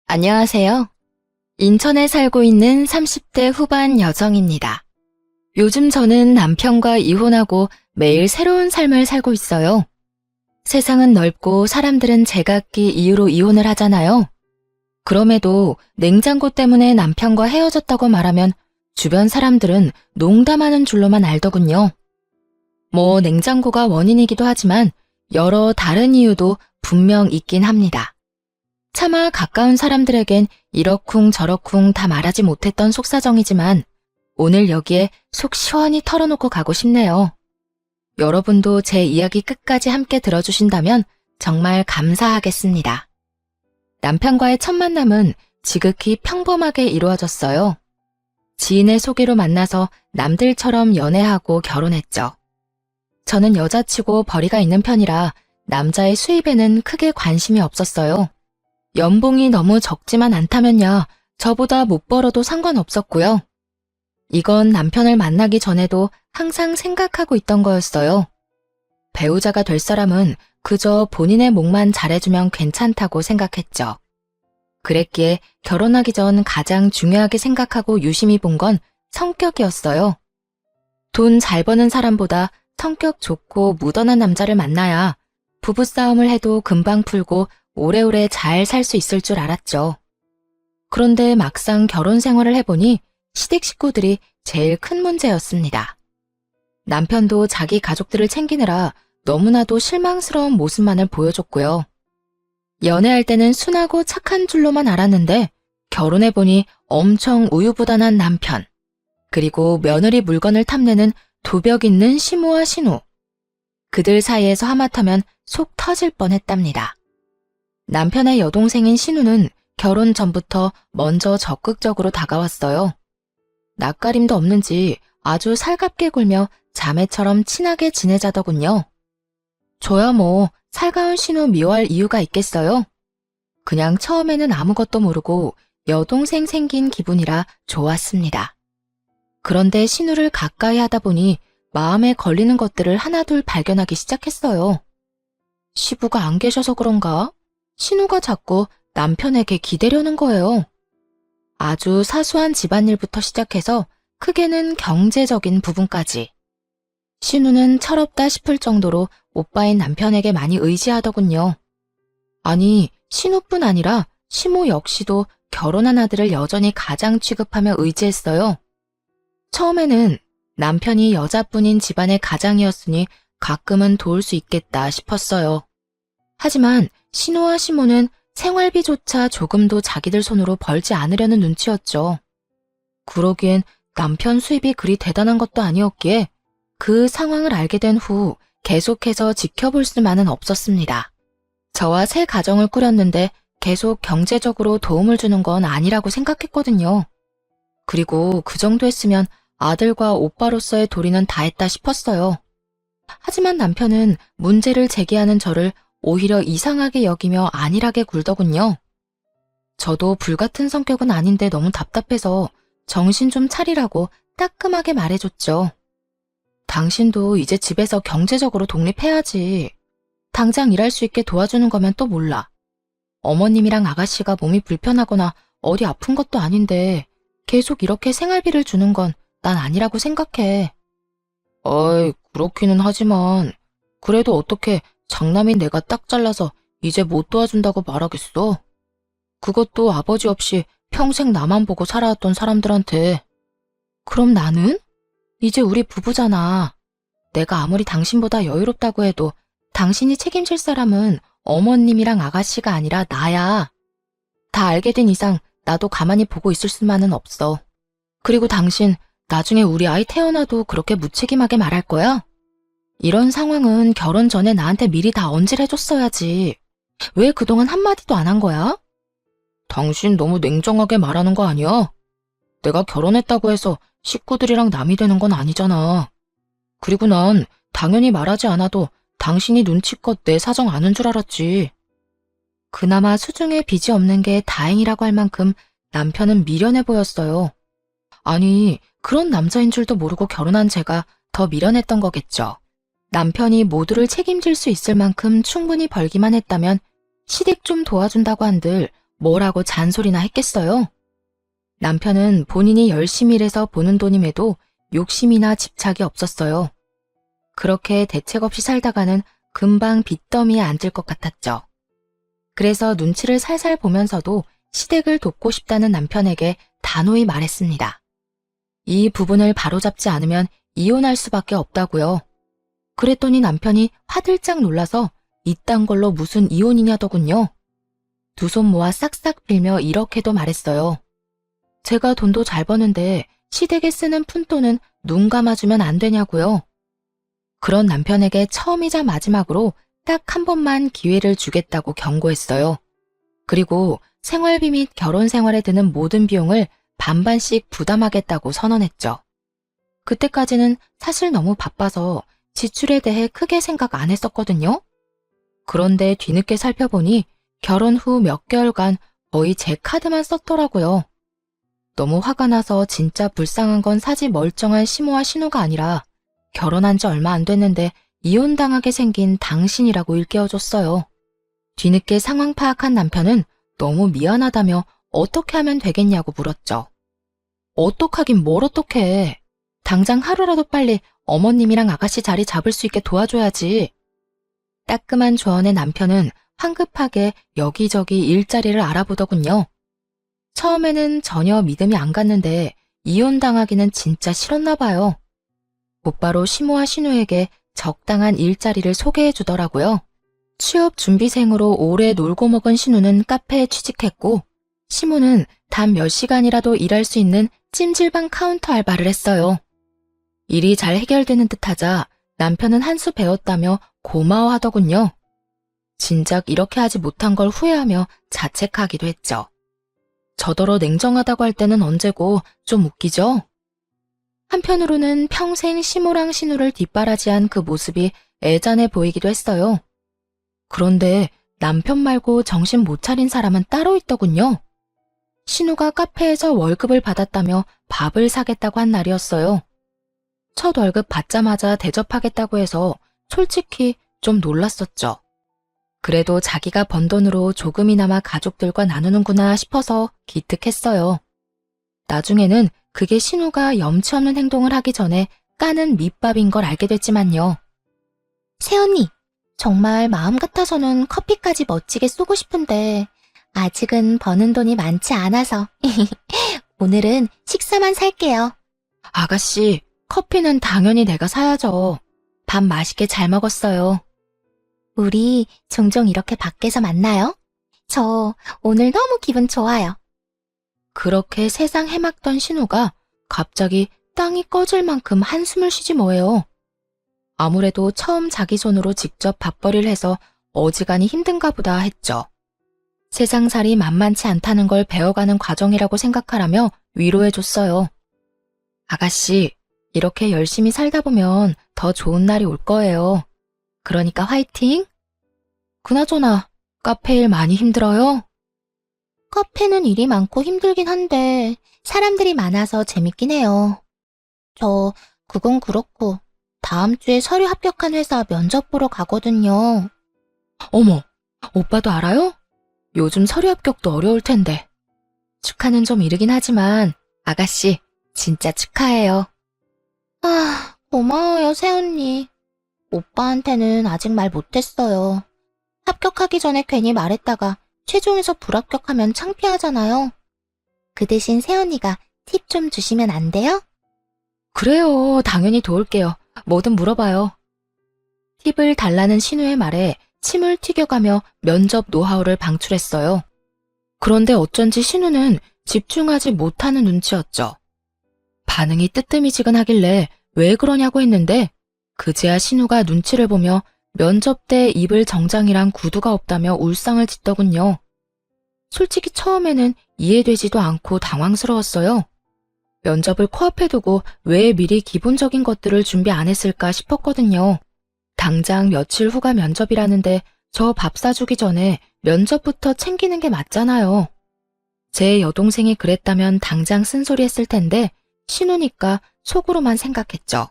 안녕하세요. 인천에 살고 있는 30대 후반 여성입니다. 요즘 저는 남편과 이혼하고 매일 새로운 삶을 살고 있어요. 세상은 넓고 사람들은 제각기 이유로 이혼을 하잖아요. 그럼에도 냉장고 때문에 남편과 헤어졌다고 말하면 주변 사람들은 농담하는 줄로만 알더군요. 냉장고가 원인이기도 하지만 여러 다른 이유도 분명 있긴 합니다. 차마 가까운 사람들에겐 이러쿵 저러쿵 다 말하지 못했던 속사정이지만 오늘 여기에 속 시원히 털어놓고 가고 싶네요. 여러분도 제 이야기 끝까지 함께 들어주신다면 정말 감사하겠습니다. 남편과의 첫 만남은 지극히 평범하게 이루어졌어요. 지인의 소개로 만나서 남들처럼 연애하고 결혼했죠. 저는 여자치고 벌이가 있는 편이라 남자의 수입에는 크게 관심이 없었어요. 연봉이 너무 적지만 않다면야 저보다 못 벌어도 상관없었고요. 이건 남편을 만나기 전에도 항상 생각하고 있던 거였어요. 배우자가 될 사람은 그저 본인의 몫만 잘해주면 괜찮다고 생각했죠. 그랬기에 결혼하기 전 가장 중요하게 생각하고 유심히 본 건 성격이었어요. 돈 잘 버는 사람보다 성격 좋고 무던한 남자를 만나야 부부싸움을 해도 금방 풀고 오래오래 잘 살 수 있을 줄 알았죠. 그런데 막상 결혼 생활을 해보니 시댁 식구들이 제일 큰 문제였습니다. 남편도 자기 가족들을 챙기느라 너무나도 실망스러운 모습만을 보여줬고요. 연애할 때는 순하고 착한 줄로만 알았는데 결혼해보니 엄청 우유부단한 남편, 그리고 며느리 물건을 탐내는 도벽 있는 시모와 신우. 그들 사이에서 하마터면 속 터질 뻔했답니다. 남편의 여동생인 신우는 결혼 전부터 먼저 적극적으로 다가왔어요. 낯가림도 없는지 아주 살갑게 굴며 자매처럼 친하게 지내자더군요. 저야 살가운 신우 미워할 이유가 있겠어요? 그냥 처음에는 아무것도 모르고 여동생 생긴 기분이라 좋았습니다. 그런데 신우를 가까이 하다 보니 마음에 걸리는 것들을 하나둘 발견하기 시작했어요. 시부가 안 계셔서 그런가? 신우가 자꾸 남편에게 기대려는 거예요. 아주 사소한 집안일부터 시작해서 크게는 경제적인 부분까지. 신우는 철없다 싶을 정도로 오빠인 남편에게 많이 의지하더군요. 아니, 신우뿐 아니라 시모 역시도 결혼한 아들을 여전히 가장 취급하며 의지했어요. 처음에는 남편이 여자뿐인 집안의 가장이었으니 가끔은 도울 수 있겠다 싶었어요. 하지만 신우와 시모는 생활비조차 조금도 자기들 손으로 벌지 않으려는 눈치였죠. 그러기엔 남편 수입이 그리 대단한 것도 아니었기에 그 상황을 알게 된 후 계속해서 지켜볼 수만은 없었습니다. 저와 새 가정을 꾸렸는데 계속 경제적으로 도움을 주는 건 아니라고 생각했거든요. 그리고 그 정도 했으면 아들과 오빠로서의 도리는 다 했다 싶었어요. 하지만 남편은 문제를 제기하는 저를 오히려 이상하게 여기며 안일하게 굴더군요. 저도 불같은 성격은 아닌데 너무 답답해서 정신 좀 차리라고 따끔하게 말해줬죠. 당신도 이제 집에서 경제적으로 독립해야지. 당장 일할 수 있게 도와주는 거면 또 몰라. 어머님이랑 아가씨가 몸이 불편하거나 어디 아픈 것도 아닌데 계속 이렇게 생활비를 주는 건 난 아니라고 생각해. 어이, 그렇기는 하지만 그래도 어떻게 장남인 내가 딱 잘라서 이제 못 도와준다고 말하겠어? 그것도 아버지 없이 평생 나만 보고 살아왔던 사람들한테. 그럼 나는? 이제 우리 부부잖아. 내가 아무리 당신보다 여유롭다고 해도 당신이 책임질 사람은 어머님이랑 아가씨가 아니라 나야. 다 알게 된 이상 나도 가만히 보고 있을 수만은 없어. 그리고 당신 나중에 우리 아이 태어나도 그렇게 무책임하게 말할 거야? 이런 상황은 결혼 전에 나한테 미리 다 언질해줬어야지. 왜 그동안 한마디도 안 한 거야? 당신 너무 냉정하게 말하는 거 아니야? 내가 결혼했다고 해서 식구들이랑 남이 되는 건 아니잖아. 그리고 난 당연히 말하지 않아도 당신이 눈치껏 내 사정 아는 줄 알았지. 그나마 수중에 빚이 없는 게 다행이라고 할 만큼 남편은 미련해 보였어요. 아니, 그런 남자인 줄도 모르고 결혼한 제가 더 미련했던 거겠죠. 남편이 모두를 책임질 수 있을 만큼 충분히 벌기만 했다면 시댁 좀 도와준다고 한들 뭐라고 잔소리나 했겠어요? 남편은 본인이 열심히 일해서 버는 돈임에도 욕심이나 집착이 없었어요. 그렇게 대책 없이 살다가는 금방 빚더미에 앉을 것 같았죠. 그래서 눈치를 살살 보면서도 시댁을 돕고 싶다는 남편에게 단호히 말했습니다. 이 부분을 바로잡지 않으면 이혼할 수밖에 없다고요. 그랬더니 남편이 화들짝 놀라서 이딴 걸로 무슨 이혼이냐더군요. 두 손 모아 싹싹 빌며 이렇게도 말했어요. 제가 돈도 잘 버는데 시댁에 쓰는 푼돈은 눈 감아주면 안 되냐고요. 그런 남편에게 처음이자 마지막으로 딱 한 번만 기회를 주겠다고 경고했어요. 그리고 생활비 및 결혼 생활에 드는 모든 비용을 반반씩 부담하겠다고 선언했죠. 그때까지는 사실 너무 바빠서 지출에 대해 크게 생각 안 했었거든요. 그런데 뒤늦게 살펴보니 결혼 후 몇 개월간 거의 제 카드만 썼더라고요. 너무 화가 나서 진짜 불쌍한 건 사지 멀쩡한 시모와 신우가 아니라 결혼한 지 얼마 안 됐는데 이혼당하게 생긴 당신이라고 일깨워줬어요. 뒤늦게 상황 파악한 남편은 너무 미안하다며 어떻게 하면 되겠냐고 물었죠. 어떡하긴 뭘 어떡해. 당장 하루라도 빨리 어머님이랑 아가씨 자리 잡을 수 있게 도와줘야지. 따끔한 조언의 남편은 황급하게 여기저기 일자리를 알아보더군요. 처음에는 전혀 믿음이 안 갔는데 이혼당하기는 진짜 싫었나 봐요. 곧바로 시모와 신우에게 적당한 일자리를 소개해 주더라고요. 취업 준비생으로 오래 놀고 먹은 신우는 카페에 취직했고 시모는 단 몇 시간이라도 일할 수 있는 찜질방 카운터 알바를 했어요. 일이 잘 해결되는 듯하자 남편은 한 수 배웠다며 고마워하더군요. 진작 이렇게 하지 못한 걸 후회하며 자책하기도 했죠. 저더러 냉정하다고 할 때는 언제고 좀 웃기죠? 한편으로는 평생 시모랑 신우를 뒷바라지한 그 모습이 애잔해 보이기도 했어요. 그런데 남편 말고 정신 못 차린 사람은 따로 있더군요. 신우가 카페에서 월급을 받았다며 밥을 사겠다고 한 날이었어요. 첫 월급 받자마자 대접하겠다고 해서 솔직히 좀 놀랐었죠. 그래도 자기가 번 돈으로 조금이나마 가족들과 나누는구나 싶어서 기특했어요. 나중에는 그게 신우가 염치 없는 행동을 하기 전에 까는 밑밥인 걸 알게 됐지만요. 새언니, 정말 마음 같아서는 커피까지 멋지게 쏘고 싶은데 아직은 버는 돈이 많지 않아서 오늘은 식사만 살게요. 아가씨, 커피는 당연히 내가 사야죠. 밥 맛있게 잘 먹었어요. 우리 종종 이렇게 밖에서 만나요? 저 오늘 너무 기분 좋아요. 그렇게 세상 해막던 신우가 갑자기 땅이 꺼질 만큼 한숨을 쉬지 뭐예요. 아무래도 처음 자기 손으로 직접 밥벌이를 해서 어지간히 힘든가 보다 했죠. 세상살이 만만치 않다는 걸 배워가는 과정이라고 생각하라며 위로해줬어요. 아가씨, 이렇게 열심히 살다 보면 더 좋은 날이 올 거예요. 그러니까 화이팅! 그나저나 카페 일 많이 힘들어요? 카페는 일이 많고 힘들긴 한데 사람들이 많아서 재밌긴 해요. 그건 그렇고 다음 주에 서류 합격한 회사 면접 보러 가거든요. 어머, 오빠도 알아요? 요즘 서류 합격도 어려울 텐데. 축하는 좀 이르긴 하지만 아가씨 진짜 축하해요. 아, 고마워요, 새언니. 오빠한테는 아직 말 못했어요. 합격하기 전에 괜히 말했다가 최종에서 불합격하면 창피하잖아요. 그 대신 새언니가 팁 좀 주시면 안 돼요? 그래요, 당연히 도울게요. 뭐든 물어봐요. 팁을 달라는 신우의 말에 침을 튀겨가며 면접 노하우를 방출했어요. 그런데 어쩐지 신우는 집중하지 못하는 눈치였죠. 반응이 뜨뜨미지근하길래 왜 그러냐고 했는데 그제야 신우가 눈치를 보며 면접 때 입을 정장이랑 구두가 없다며 울상을 짓더군요. 솔직히 처음에는 이해되지도 않고 당황스러웠어요. 면접을 코앞에 두고 왜 미리 기본적인 것들을 준비 안 했을까 싶었거든요. 당장 며칠 후가 면접이라는데 저 밥 사주기 전에 면접부터 챙기는 게 맞잖아요. 제 여동생이 그랬다면 당장 쓴소리 했을 텐데 신우니까 속으로만 생각했죠.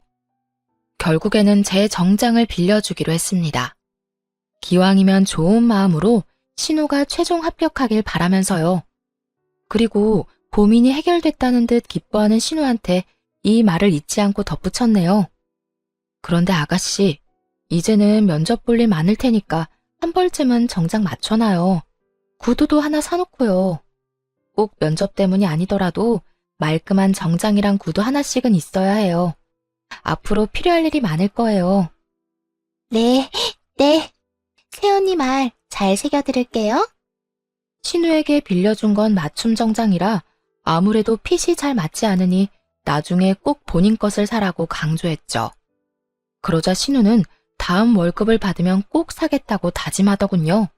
결국에는 제 정장을 빌려주기로 했습니다. 기왕이면 좋은 마음으로 신우가 최종 합격하길 바라면서요. 그리고 고민이 해결됐다는 듯 기뻐하는 신우한테 이 말을 잊지 않고 덧붙였네요. 그런데 아가씨, 이제는 면접 볼 일 많을 테니까 한 벌쯤은 정장 맞춰놔요. 구두도 하나 사놓고요. 꼭 면접 때문이 아니더라도 말끔한 정장이랑 구두 하나씩은 있어야 해요. 앞으로 필요할 일이 많을 거예요. 네, 네. 새언니 말 잘 새겨드릴게요. 신우에게 빌려준 건 맞춤 정장이라 아무래도 핏이 잘 맞지 않으니 나중에 꼭 본인 것을 사라고 강조했죠. 그러자 신우는 다음 월급을 받으면 꼭 사겠다고 다짐하더군요.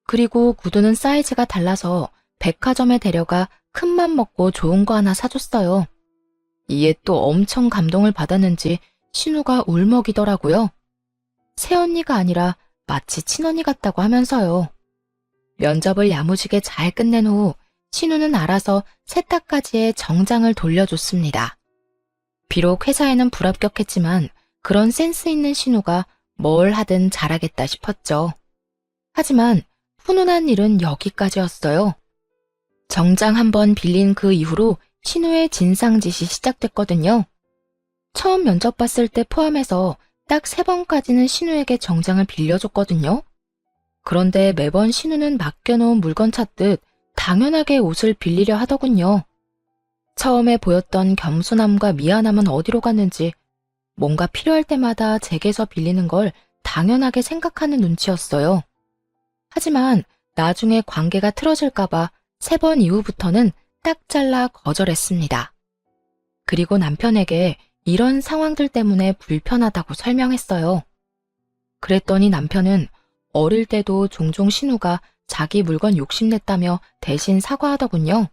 그리고 구두는 사이즈가 달라서 백화점에 데려가 큰맘 먹고 좋은 거 하나 사줬어요. 이에 또 엄청 감동을 받았는지 신우가 울먹이더라고요. 새언니가 아니라 마치 친언니 같다고 하면서요. 면접을 야무지게 잘 끝낸 후 신우는 알아서 세탁까지의 정장을 돌려줬습니다. 비록 회사에는 불합격했지만 그런 센스 있는 신우가 뭘 하든 잘하겠다 싶었죠. 하지만 훈훈한 일은 여기까지였어요. 정장 한 번 빌린 그 이후로 신우의 진상짓이 시작됐거든요. 처음 면접 봤을 때 포함해서 딱 3번까지는 신우에게 정장을 빌려줬거든요. 그런데 매번 신우는 맡겨놓은 물건 찾듯 당연하게 옷을 빌리려 하더군요. 처음에 보였던 겸손함과 미안함은 어디로 갔는지 뭔가 필요할 때마다 제게서 빌리는 걸 당연하게 생각하는 눈치였어요. 하지만 나중에 관계가 틀어질까봐 3번 이후부터는 딱 잘라 거절했습니다. 그리고 남편에게 이런 상황들 때문에 불편하다고 설명했어요. 그랬더니 남편은 어릴 때도 종종 신우가 자기 물건 욕심냈다며 대신 사과하더군요.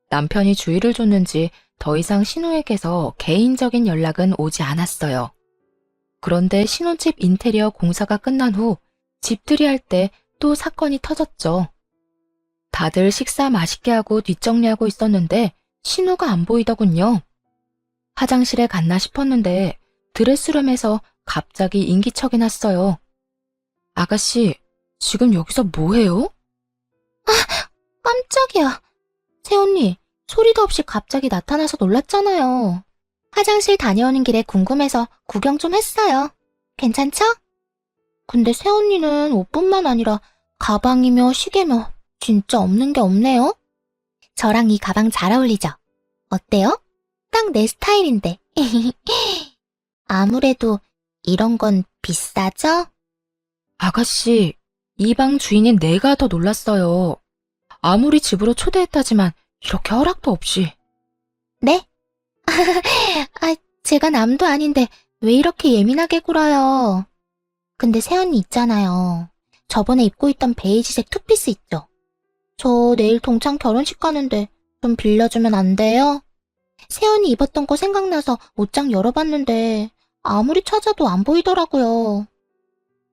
남편이 주의를 줬는지 더 이상 신우에게서 개인적인 연락은 오지 않았어요. 그런데 신혼집 인테리어 공사가 끝난 후 집들이 할 때 또 사건이 터졌죠. 다들 식사 맛있게 하고 뒷정리하고 있었는데 신우가 안 보이더군요. 화장실에 갔나 싶었는데 드레스룸에서 갑자기 인기척이 났어요. 아가씨, 지금 여기서 뭐해요? 깜짝이야. 새언니, 소리도 없이 갑자기 나타나서 놀랐잖아요. 화장실 다녀오는 길에 궁금해서 구경 좀 했어요. 괜찮죠? 근데 새언니는 옷뿐만 아니라 가방이며 시계며 진짜 없는 게 없네요. 저랑 이 가방 잘 어울리죠? 어때요? 딱 내 스타일인데. 아무래도 이런 건 비싸죠? 아가씨, 이 방 주인인 내가 더 놀랐어요. 아무리 집으로 초대했다지만 이렇게 허락도 없이. 네? 제가 남도 아닌데 왜 이렇게 예민하게 굴어요? 근데 새언니 있잖아요. 저번에 입고 있던 베이지색 투피스 있죠? 저 내일 동창 결혼식 가는데 좀 빌려주면 안 돼요? 새언니 입었던 거 생각나서 옷장 열어봤는데 아무리 찾아도 안 보이더라고요.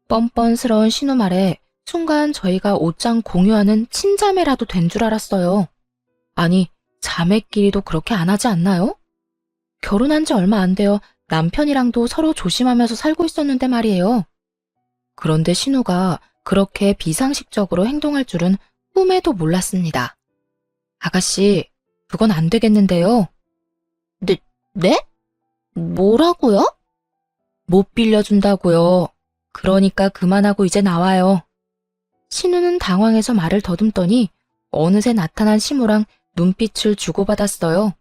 뻔뻔스러운 신우 말에 순간 저희가 옷장 공유하는 친자매라도 된 줄 알았어요. 아니, 자매끼리도 그렇게 안 하지 않나요? 결혼한 지 얼마 안 되어 남편이랑도 서로 조심하면서 살고 있었는데 말이에요. 그런데 신우가 그렇게 비상식적으로 행동할 줄은 꿈에도 몰랐습니다. 아가씨, 그건 안 되겠는데요. 네? 뭐라고요? 못 빌려준다고요. 그러니까 그만하고 이제 나와요. 신우는 당황해서 말을 더듬더니 어느새 나타난 시모랑 눈빛을 주고받았어요.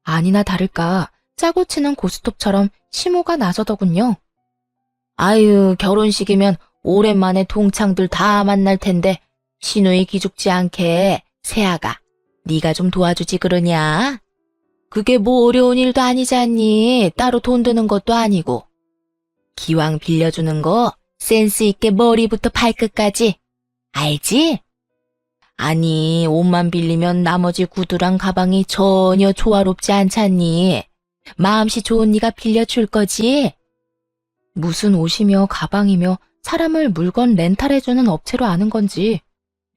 아니나 다를까 짜고 치는 고스톱처럼 시모가 나서더군요. 아유, 결혼식이면 오랜만에 동창들 다 만날 텐데 신우이 기죽지 않게 세아가 네가 좀 도와주지 그러냐? 그게 뭐 어려운 일도 아니잖니. 따로 돈 드는 것도 아니고. 기왕 빌려주는 거 센스 있게 머리부터 발끝까지. 알지? 아니, 옷만 빌리면 나머지 구두랑 가방이 전혀 조화롭지 않잖니. 마음씨 좋은 네가 빌려줄 거지? 무슨 옷이며 가방이며 사람을 물건 렌탈해주는 업체로 아는 건지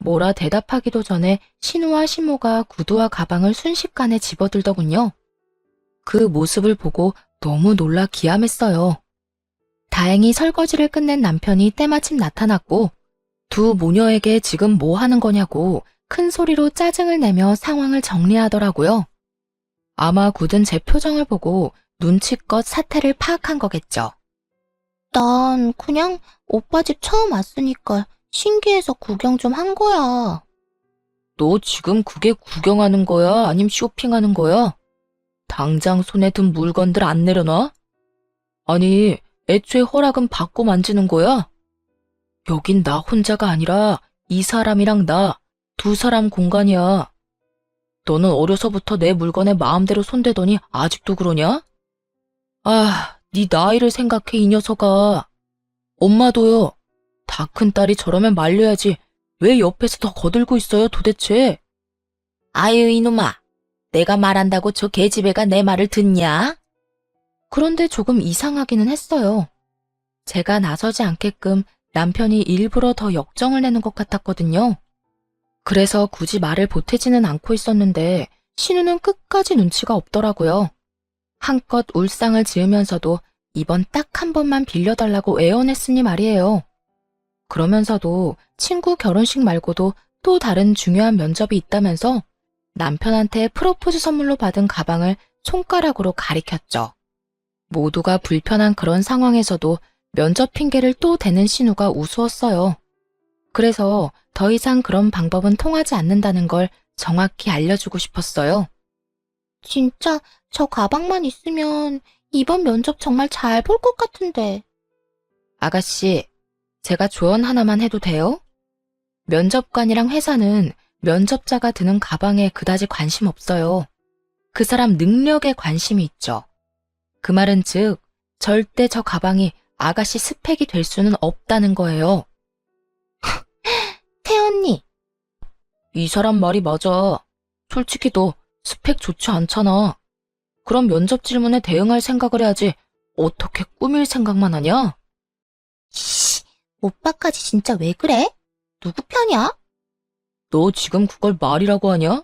뭐라 대답하기도 전에 신우와 시모가 구두와 가방을 순식간에 집어들더군요. 그 모습을 보고 너무 놀라 기함했어요. 다행히 설거지를 끝낸 남편이 때마침 나타났고 두 모녀에게 지금 뭐 하는 거냐고 큰 소리로 짜증을 내며 상황을 정리하더라고요. 아마 굳은 제 표정을 보고 눈치껏 사태를 파악한 거겠죠. 난 그냥 오빠 집 처음 왔으니까 신기해서 구경 좀 한 거야. 너 지금 그게 구경하는 거야? 아님 쇼핑하는 거야? 당장 손에 든 물건들 안 내려놔? 아니, 애초에 허락은 받고 만지는 거야? 여긴 나 혼자가 아니라 이 사람이랑 나, 두 사람 공간이야. 너는 어려서부터 내 물건에 마음대로 손대더니 아직도 그러냐? 아, 네 나이를 생각해 이 녀석아. 엄마도요. 다 큰 딸이 저러면 말려야지. 왜 옆에서 더 거들고 있어요 도대체? 아유 이놈아. 내가 말한다고 저 계집애가 내 말을 듣냐? 그런데 조금 이상하기는 했어요. 제가 나서지 않게끔 남편이 일부러 더 역정을 내는 것 같았거든요. 그래서 굳이 말을 보태지는 않고 있었는데 신우는 끝까지 눈치가 없더라고요. 한껏 울상을 지으면서도 이번 딱 한 번만 빌려달라고 애원했으니 말이에요. 그러면서도 친구 결혼식 말고도 또 다른 중요한 면접이 있다면서 남편한테 프로포즈 선물로 받은 가방을 손가락으로 가리켰죠. 모두가 불편한 그런 상황에서도 면접 핑계를 또 대는 신우가 우스웠어요. 그래서 더 이상 그런 방법은 통하지 않는다는 걸 정확히 알려주고 싶었어요. 진짜 저 가방만 있으면 이번 면접 정말 잘 볼 것 같은데. 아가씨, 제가 조언 하나만 해도 돼요? 면접관이랑 회사는 면접자가 드는 가방에 그다지 관심 없어요. 그 사람 능력에 관심이 있죠. 그 말은 즉, 절대 저 가방이 아가씨 스펙이 될 수는 없다는 거예요. 태언니, 이 사람 말이 맞아. 솔직히 너 스펙 좋지 않잖아. 그럼 면접 질문에 대응할 생각을 해야지 어떻게 꾸밀 생각만 하냐? 씨, 오빠까지 진짜 왜 그래? 누구 편이야? 너 지금 그걸 말이라고 하냐?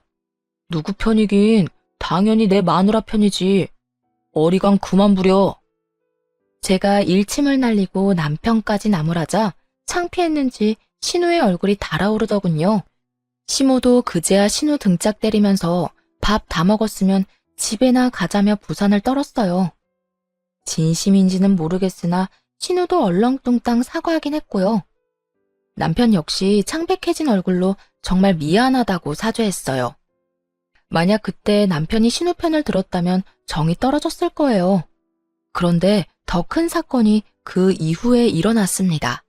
누구 편이긴 당연히 내 마누라 편이지. 어리광 그만 부려. 제가 일침을 날리고 남편까지 나무라자 창피했는지 신우의 얼굴이 달아오르더군요. 시모도 그제야 신우 등짝 때리면서 밥 다 먹었으면 집에나 가자며 부산을 떨었어요. 진심인지는 모르겠으나 신우도 얼렁뚱땅 사과하긴 했고요. 남편 역시 창백해진 얼굴로 정말 미안하다고 사죄했어요. 만약 그때 남편이 신우 편을 들었다면 정이 떨어졌을 거예요. 그런데 더 큰 사건이 그 이후에 일어났습니다.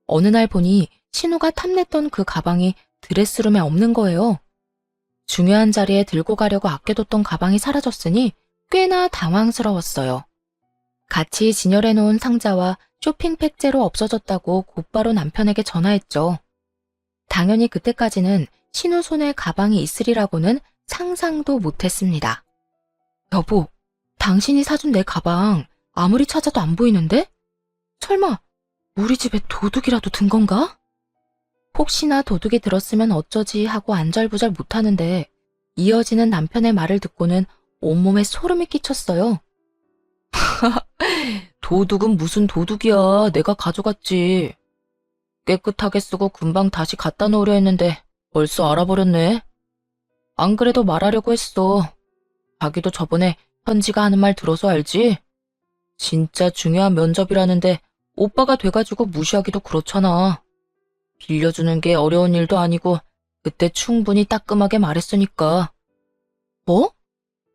어느 날 보니 신우가 탐냈던 그 가방이 드레스룸에 없는 거예요. 중요한 자리에 들고 가려고 아껴뒀던 가방이 사라졌으니 꽤나 당황스러웠어요. 같이 진열해놓은 상자와 쇼핑 백제로 없어졌다고 곧바로 남편에게 전화했죠. 당연히 그때까지는 신우 손에 가방이 있으리라고는 상상도 못했습니다. 여보, 당신이 사준 내 가방 아무리 찾아도 안 보이는데? 설마 우리 집에 도둑이라도 든 건가? 혹시나 도둑이 들었으면 어쩌지 하고 안절부절 못하는데 이어지는 남편의 말을 듣고는 온몸에 소름이 끼쳤어요. 도둑은 무슨 도둑이야. 내가 가져갔지. 깨끗하게 쓰고 금방 다시 갖다 놓으려 했는데 벌써 알아버렸네. 안 그래도 말하려고 했어. 자기도 저번에 현지가 하는 말 들어서 알지? 진짜 중요한 면접이라는데 오빠가 돼가지고 무시하기도 그렇잖아. 빌려주는 게 어려운 일도 아니고 그때 충분히 따끔하게 말했으니까. 뭐?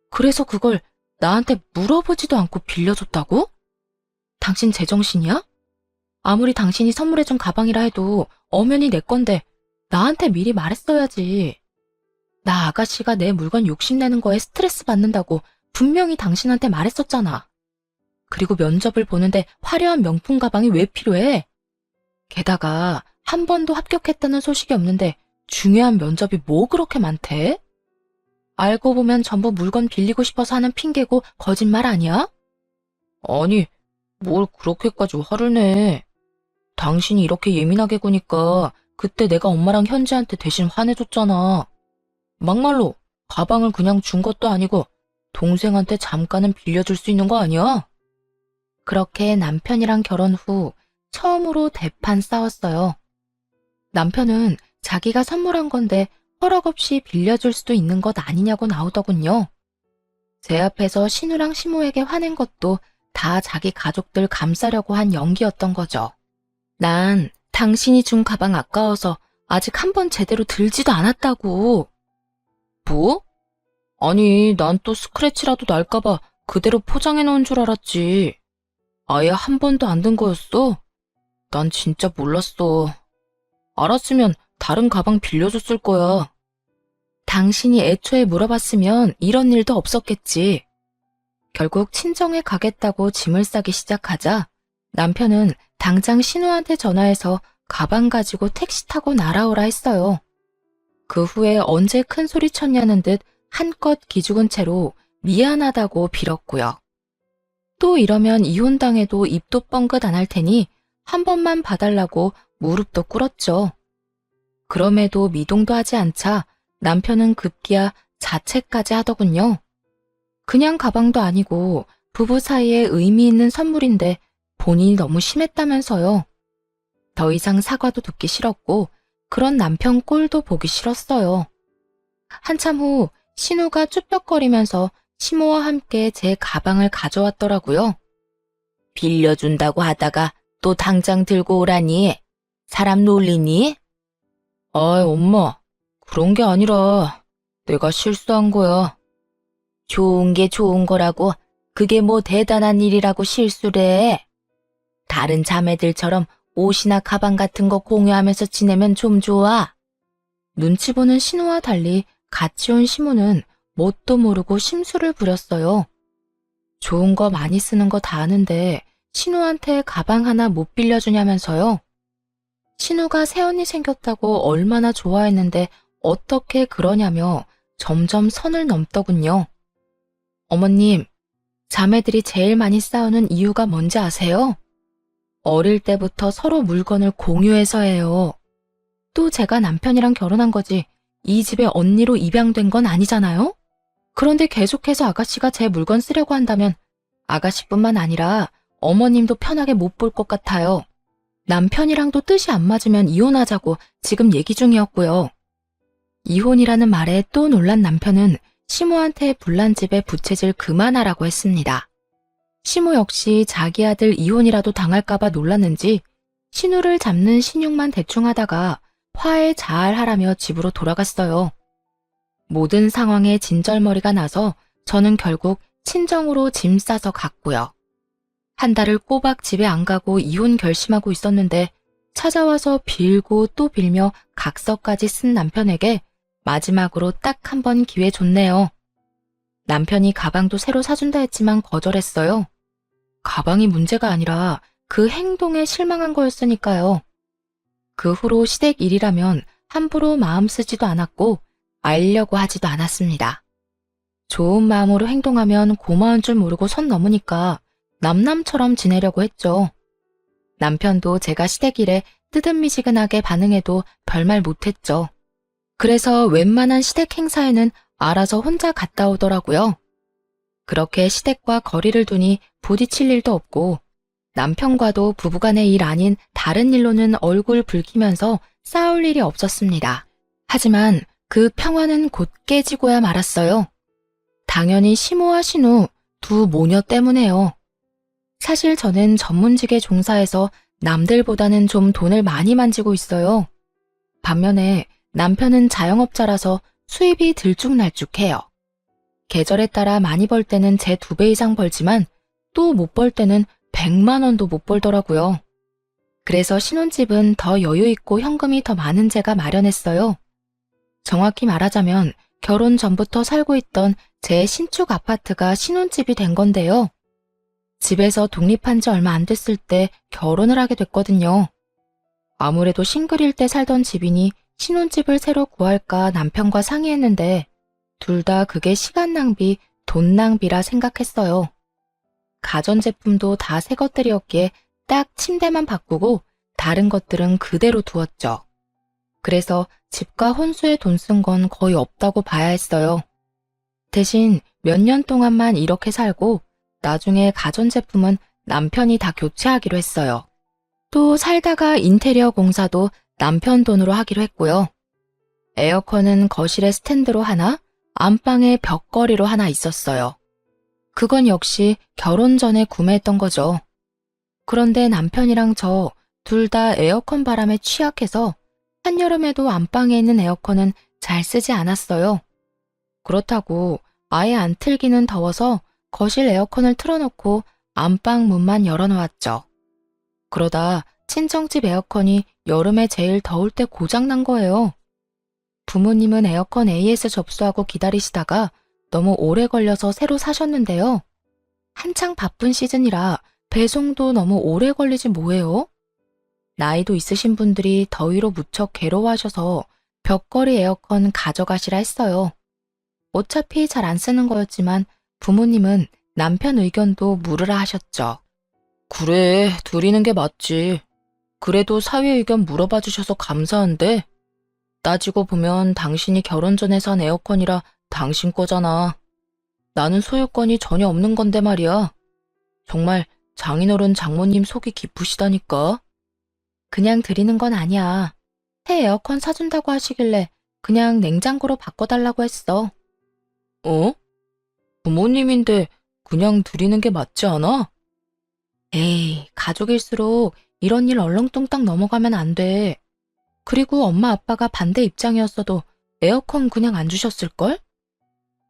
그래서 그걸 나한테 물어보지도 않고 빌려줬다고? 당신 제정신이야? 아무리 당신이 선물해준 가방이라 해도 엄연히 내 건데 나한테 미리 말했어야지. 나 아가씨가 내 물건 욕심내는 거에 스트레스 받는다고 분명히 당신한테 말했었잖아. 그리고 면접을 보는데 화려한 명품 가방이 왜 필요해? 게다가 한 번도 합격했다는 소식이 없는데 중요한 면접이 뭐 그렇게 많대? 알고 보면 전부 물건 빌리고 싶어서 하는 핑계고 거짓말 아니야? 아니, 뭘 그렇게까지 화를 내. 당신이 이렇게 예민하게 구니까 그때 내가 엄마랑 현지한테 대신 화내줬잖아. 막말로 가방을 그냥 준 것도 아니고 동생한테 잠깐은 빌려줄 수 있는 거 아니야? 그렇게 남편이랑 결혼 후 처음으로 대판 싸웠어요. 남편은 자기가 선물한 건데 허락 없이 빌려줄 수도 있는 것 아니냐고 나오더군요. 제 앞에서 신우랑 시모에게 화낸 것도 다 자기 가족들 감싸려고 한 연기였던 거죠. 난 당신이 준 가방 아까워서 아직 한 번 제대로 들지도 않았다고. 뭐? 아니, 난 또 스크래치라도 날까봐 그대로 포장해 놓은 줄 알았지. 아예 한 번도 안 든 거였어? 난 진짜 몰랐어. 알았으면 다른 가방 빌려줬을 거야. 당신이 애초에 물어봤으면 이런 일도 없었겠지. 결국 친정에 가겠다고 짐을 싸기 시작하자 남편은 당장 신우한테 전화해서 가방 가지고 택시 타고 날아오라 했어요. 그 후에 언제 큰 소리 쳤냐는 듯 한껏 기죽은 채로 미안하다고 빌었고요. 또 이러면 이혼당해도 입도 뻥긋 안 할 테니 한 번만 봐달라고 무릎도 꿇었죠. 그럼에도 미동도 하지 않자 남편은 급기야 자책까지 하더군요. 그냥 가방도 아니고 부부 사이에 의미 있는 선물인데 본인이 너무 심했다면서요. 더 이상 사과도 듣기 싫었고 그런 남편 꼴도 보기 싫었어요. 한참 후 신우가 쭈뼛거리면서 시모와 함께 제 가방을 가져왔더라고요. 빌려준다고 하다가 또 당장 들고 오라니. 사람 놀리니? 아이, 엄마. 그런 게 아니라 내가 실수한 거야. 좋은 게 좋은 거라고 그게 뭐 대단한 일이라고 실수를 해. 다른 자매들처럼 옷이나 가방 같은 거 공유하면서 지내면 좀 좋아. 눈치 보는 신우와 달리 같이 온 시모는 뭣도 모르고 심술을 부렸어요. 좋은 거 많이 쓰는 거 다 아는데 신우한테 가방 하나 못 빌려주냐면서요. 신우가 새언니 생겼다고 얼마나 좋아했는데 어떻게 그러냐며 점점 선을 넘더군요. 어머님, 자매들이 제일 많이 싸우는 이유가 뭔지 아세요? 어릴 때부터 서로 물건을 공유해서예요. 또 제가 남편이랑 결혼한 거지 이 집의 언니로 입양된 건 아니잖아요? 그런데 계속해서 아가씨가 제 물건 쓰려고 한다면 아가씨뿐만 아니라 어머님도 편하게 못 볼 것 같아요. 남편이랑도 뜻이 안 맞으면 이혼하자고 지금 얘기 중이었고요. 이혼이라는 말에 또 놀란 남편은 시모한테 불난 집에 부채질 그만하라고 했습니다. 시모 역시 자기 아들 이혼이라도 당할까봐 놀랐는지 신우를 잡는 신용만 대충 하다가 화해 잘 하라며 집으로 돌아갔어요. 모든 상황에 진절머리가 나서 저는 결국 친정으로 짐 싸서 갔고요. 한 달을 꼬박 집에 안 가고 이혼 결심하고 있었는데 찾아와서 빌고 또 빌며 각서까지 쓴 남편에게 마지막으로 딱 한 번 기회 줬네요. 남편이 가방도 새로 사준다 했지만 거절했어요. 가방이 문제가 아니라 그 행동에 실망한 거였으니까요. 그 후로 시댁 일이라면 함부로 마음 쓰지도 않았고 알려고 하지도 않았습니다. 좋은 마음으로 행동하면 고마운 줄 모르고 선 넘으니까 남남처럼 지내려고 했죠. 남편도 제가 시댁 일에 뜨뜻미지근하게 반응해도 별말 못했죠. 그래서 웬만한 시댁 행사에는 알아서 혼자 갔다 오더라고요. 그렇게 시댁과 거리를 두니 부딪힐 일도 없고 남편과도 부부간의 일 아닌 다른 일로는 얼굴 붉히면서 싸울 일이 없었습니다. 하지만 그 평화는 곧 깨지고야 말았어요. 당연히 시모와 신우 두 모녀 때문에요. 사실 저는 전문직에 종사해서 남들보다는 좀 돈을 많이 만지고 있어요. 반면에 남편은 자영업자라서 수입이 들쭉날쭉해요. 계절에 따라 많이 벌 때는 제 2배 이상 벌지만 또 못 벌 때는 100만 원도 못 벌더라고요. 그래서 신혼집은 더 여유 있고 현금이 더 많은 제가 마련했어요. 정확히 말하자면 결혼 전부터 살고 있던 제 신축 아파트가 신혼집이 된 건데요. 집에서 독립한 지 얼마 안 됐을 때 결혼을 하게 됐거든요. 아무래도 싱글일 때 살던 집이니 신혼집을 새로 구할까 남편과 상의했는데 둘 다 그게 시간 낭비, 돈 낭비라 생각했어요. 가전제품도 다 새 것들이었기에 딱 침대만 바꾸고 다른 것들은 그대로 두었죠. 그래서 집과 혼수에 돈 쓴 건 거의 없다고 봐야 했어요. 대신 몇 년 동안만 이렇게 살고 나중에 가전제품은 남편이 다 교체하기로 했어요. 또 살다가 인테리어 공사도 남편 돈으로 하기로 했고요. 에어컨은 거실에 스탠드로 하나, 안방에 벽걸이로 하나 있었어요. 그건 역시 결혼 전에 구매했던 거죠. 그런데 남편이랑 저 둘 다 에어컨 바람에 취약해서 한여름에도 안방에 있는 에어컨은 잘 쓰지 않았어요. 그렇다고 아예 안 틀기는 더워서 거실 에어컨을 틀어놓고 안방 문만 열어놓았죠. 그러다 친정집 에어컨이 여름에 제일 더울 때 고장난 거예요. 부모님은 에어컨 AS 접수하고 기다리시다가 너무 오래 걸려서 새로 사셨는데요. 한창 바쁜 시즌이라 배송도 너무 오래 걸리지 뭐예요? 나이도 있으신 분들이 더위로 무척 괴로워하셔서 벽걸이 에어컨 가져가시라 했어요. 어차피 잘 안 쓰는 거였지만 부모님은 남편 의견도 물으라 하셨죠. 그래, 드리는 게 맞지. 그래도 사위 의견 물어봐 주셔서 감사한데 따지고 보면 당신이 결혼 전에 산 에어컨이라 당신 거잖아. 나는 소유권이 전혀 없는 건데 말이야. 정말 장인어른 장모님 속이 깊으시다니까. 그냥 드리는 건 아니야. 새 에어컨 사준다고 하시길래 그냥 냉장고로 바꿔달라고 했어. 어? 부모님인데 그냥 드리는 게 맞지 않아? 에이, 가족일수록 이런 일 얼렁뚱땅 넘어가면 안 돼. 그리고 엄마 아빠가 반대 입장이었어도 에어컨 그냥 안 주셨을걸?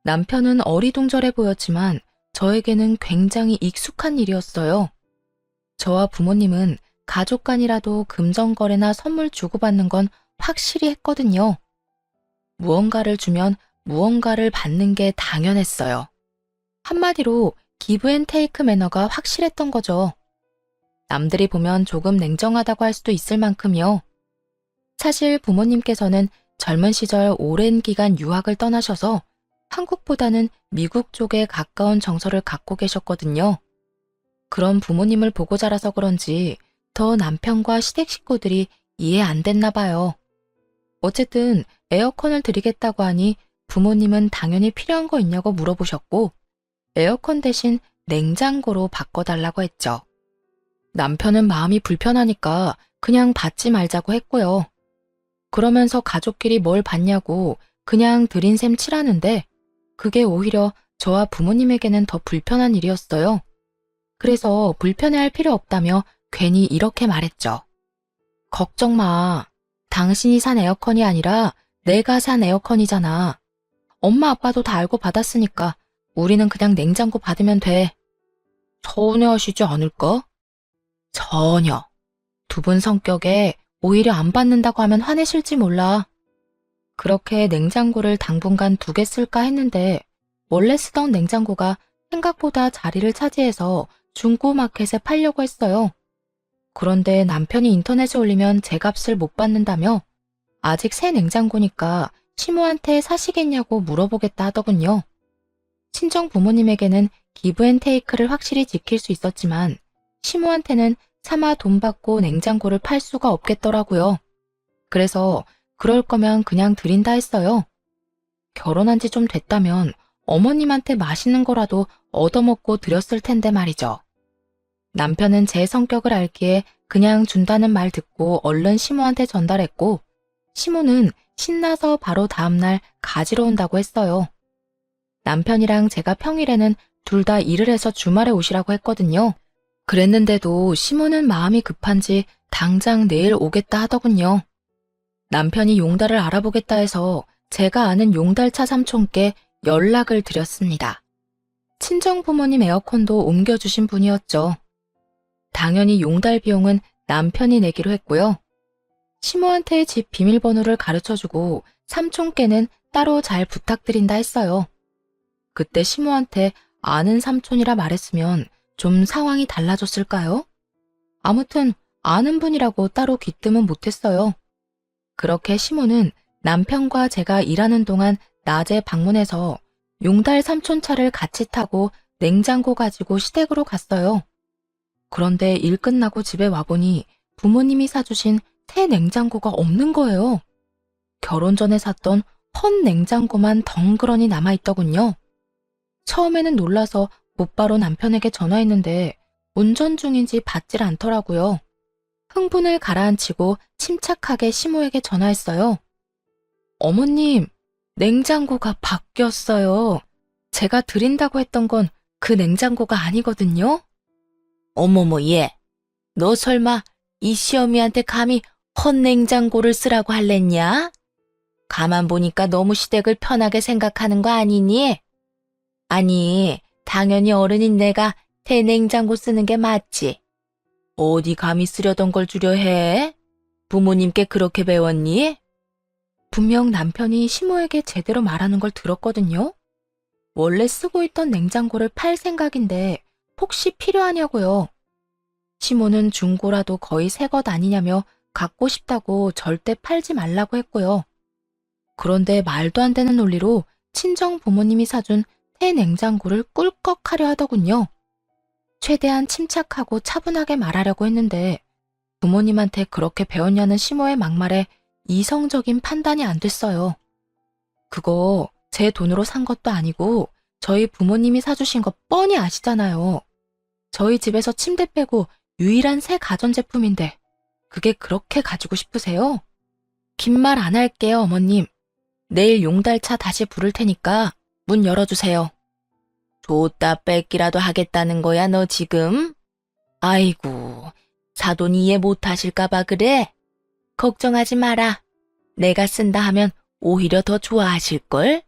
남편은 어리둥절해 보였지만 저에게는 굉장히 익숙한 일이었어요. 저와 부모님은 가족 간이라도 금전거래나 선물 주고받는 건 확실히 했거든요. 무언가를 주면 무언가를 받는 게 당연했어요. 한마디로 기브앤테이크 매너가 확실했던 거죠. 남들이 보면 조금 냉정하다고 할 수도 있을 만큼요. 사실 부모님께서는 젊은 시절 오랜 기간 유학을 떠나셔서 한국보다는 미국 쪽에 가까운 정서를 갖고 계셨거든요. 그런 부모님을 보고 자라서 그런지 더 남편과 시댁 식구들이 이해 안 됐나 봐요. 어쨌든 에어컨을 드리겠다고 하니 부모님은 당연히 필요한 거 있냐고 물어보셨고 에어컨 대신 냉장고로 바꿔달라고 했죠. 남편은 마음이 불편하니까 그냥 받지 말자고 했고요. 그러면서 가족끼리 뭘 받냐고 그냥 드린 셈 치라는데 그게 오히려 저와 부모님에게는 더 불편한 일이었어요. 그래서 불편해할 필요 없다며 괜히 이렇게 말했죠. 걱정 마. 당신이 산 에어컨이 아니라 내가 산 에어컨이잖아. 엄마 아빠도 다 알고 받았으니까 우리는 그냥 냉장고 받으면 돼. 서운해하시지 않을까? 전혀. 두 분 성격에 오히려 안 받는다고 하면 화내실지 몰라. 그렇게 냉장고를 당분간 2개 쓸까 했는데 원래 쓰던 냉장고가 생각보다 자리를 차지해서 중고마켓에 팔려고 했어요. 그런데 남편이 인터넷에 올리면 제 값을 못 받는다며 아직 새 냉장고니까 시모한테 사시겠냐고 물어보겠다 하더군요. 친정 부모님에게는 기브앤테이크를 확실히 지킬 수 있었지만 시모한테는 차마 돈 받고 냉장고를 팔 수가 없겠더라고요. 그래서 그럴 거면 그냥 드린다 했어요. 결혼한 지 좀 됐다면 어머님한테 맛있는 거라도 얻어먹고 드렸을 텐데 말이죠. 남편은 제 성격을 알기에 그냥 준다는 말 듣고 얼른 시모한테 전달했고 시모는 신나서 바로 다음날 가지러 온다고 했어요. 남편이랑 제가 평일에는 둘 다 일을 해서 주말에 오시라고 했거든요. 그랬는데도 시모는 마음이 급한지 당장 내일 오겠다 하더군요. 남편이 용달을 알아보겠다 해서 제가 아는 용달차 삼촌께 연락을 드렸습니다. 친정 부모님 에어컨도 옮겨주신 분이었죠. 당연히 용달 비용은 남편이 내기로 했고요. 시모한테 집 비밀번호를 가르쳐주고 삼촌께는 따로 잘 부탁드린다 했어요. 그때 시모한테 아는 삼촌이라 말했으면 좀 상황이 달라졌을까요? 아무튼 아는 분이라고 따로 귀뜸은 못했어요. 그렇게 시모는 남편과 제가 일하는 동안 낮에 방문해서 용달 삼촌 차를 같이 타고 냉장고 가지고 시댁으로 갔어요. 그런데 일 끝나고 집에 와보니 부모님이 사주신 새 냉장고가 없는 거예요. 결혼 전에 샀던 헌 냉장고만 덩그러니 남아있더군요. 처음에는 놀라서 곧바로 남편에게 전화했는데 운전 중인지 받질 않더라고요. 흥분을 가라앉히고 침착하게 시모에게 전화했어요. 어머님, 냉장고가 바뀌었어요. 제가 드린다고 했던 건 그 냉장고가 아니거든요. 어머머, 얘. 너 설마 이 시어미한테 감히 헛냉장고를 쓰라고 할랬냐? 가만 보니까 너무 시댁을 편하게 생각하는 거 아니니? 아니, 당연히 어른인 내가 대냉장고 쓰는 게 맞지. 어디 감히 쓰려던 걸 주려 해? 부모님께 그렇게 배웠니? 분명 남편이 시모에게 제대로 말하는 걸 들었거든요. 원래 쓰고 있던 냉장고를 팔 생각인데 혹시 필요하냐고요. 시모는 중고라도 거의 새 것 아니냐며 갖고 싶다고 절대 팔지 말라고 했고요. 그런데 말도 안 되는 논리로 친정 부모님이 사준 새 냉장고를 꿀꺽하려 하더군요. 최대한 침착하고 차분하게 말하려고 했는데 부모님한테 그렇게 배웠냐는 시모의 막말에 이성적인 판단이 안 됐어요. 그거 제 돈으로 산 것도 아니고 저희 부모님이 사주신 거 뻔히 아시잖아요. 저희 집에서 침대 빼고 유일한 새 가전제품인데 그게 그렇게 가지고 싶으세요? 긴 말 안 할게요, 어머님. 내일 용달차 다시 부를 테니까 문 열어주세요. 줬다 뺏기라도 하겠다는 거야, 너 지금? 아이고, 사돈 이해 못하실까봐 그래? 걱정하지 마라. 내가 쓴다 하면 오히려 더 좋아하실걸?